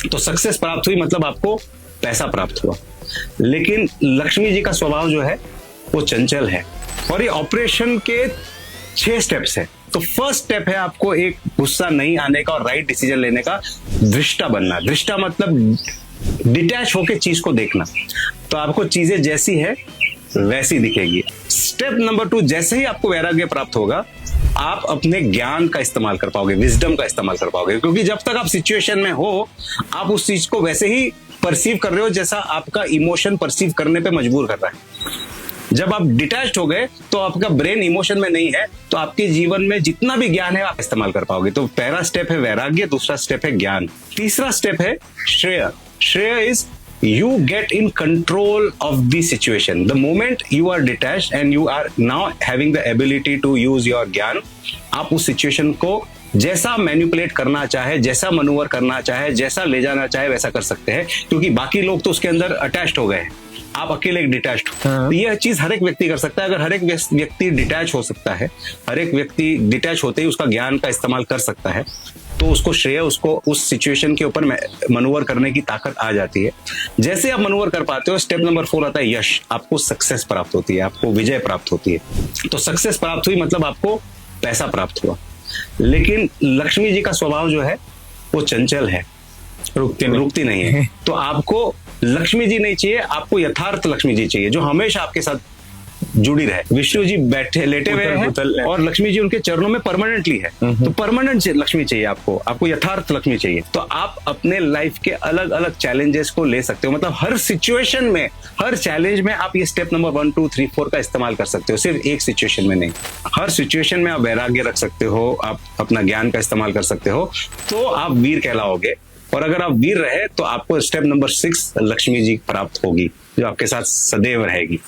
तो सक्सेस प्राप्त हुई मतलब आपको पैसा प्राप्त हुआ। लेकिन लक्ष्मी जी का स्वभाव जो है वो चंचल है और ये ऑपरेशन के 6 स्टेप्स है। तो फर्स्ट स्टेप है आपको एक गुस्सा नहीं आने का और राइट डिसीजन लेने का, दृष्टा बनना। दृष्टा मतलब डिटैच होकर चीज को देखना, तो आपको चीजें जैसी है वैसी दिखेगी। स्टेप नंबर 2, जैसे ही आपको वैराग्य प्राप्त होगा आप अपने ज्ञान का इस्तेमाल कर पाओगे, विजडम का इस्तेमाल कर पाओगे, क्योंकि जब तक आप सिचुएशन में हो आप उस चीज को वैसे ही परसीव कर रहे हो जैसा आपका इमोशन परसीव करने पे मजबूर कर रहा है। जब आप डिटैच्ड हो गए तो आपका ब्रेन इमोशन में नहीं है, तो आपके जीवन में जितना भी ज्ञान है आप इस्तेमाल कर पाओगे। तो पहला स्टेप है वैराग्य, दूसरा स्टेप है ज्ञान, तीसरा स्टेप है श्रेय। श्रेय is you get in control of the situation. The moment you are detached and you are now having the ability to use your ज्ञान, आप उस सिचुएशन को जैसा मैनिपुलेट करना चाहे, जैसा मनूवर करना चाहे, जैसा ले जाना चाहे वैसा कर सकते हैं, क्योंकि बाकी लोग तो उसके अंदर अटैच्ड हो गए हैं, आप अकेले एक डिटैच्ड हो। तो यह चीज हर एक व्यक्ति कर सकता है। अगर हर एक व्यक्ति डिटैच हो सकता है, हर एक व्यक्ति डिटैच होते ही उसका ज्ञान का इस्तेमाल कर सकता है, तो उसको श्रेय, उसको उस सिचुएशन के ऊपर मनूवर करने की ताकत आ जाती है। जैसे आप मनूवर कर पाते हो, स्टेप नंबर 4 आता है यश। आपको सक्सेस प्राप्त होती है, आपको विजय प्राप्त होती है। तो सक्सेस प्राप्त हुई मतलब आपको पैसा प्राप्त हुआ। लेकिन लक्ष्मी जी का स्वभाव जो है वो चंचल है, रुकती नहीं है। तो आपको लक्ष्मी जी नहीं चाहिए, आपको यथार्थ लक्ष्मी जी चाहिए जो हमेशा आपके साथ जुड़ी रहे। विष्णु जी बैठे लेटे हुए हैं और लक्ष्मी जी उनके चरणों में परमानेंटली है, तो परमानेंट लक्ष्मी चाहिए आपको यथार्थ लक्ष्मी चाहिए। तो आप अपने लाइफ के अलग अलग चैलेंजेस को ले सकते हो, मतलब हर सिचुएशन में, हर चैलेंज में आप ये स्टेप नंबर 1 2 3 4 का इस्तेमाल कर सकते हो, सिर्फ एक सिचुएशन में नहीं। हर सिचुएशन में आप वैराग्य रख सकते हो, आप अपना ज्ञान का इस्तेमाल कर सकते हो, तो आप वीर कहलाओगे। और अगर आप वीर रहे तो आपको स्टेप नंबर 6 लक्ष्मी जी प्राप्त होगी जो आपके साथ सदैव रहेगी।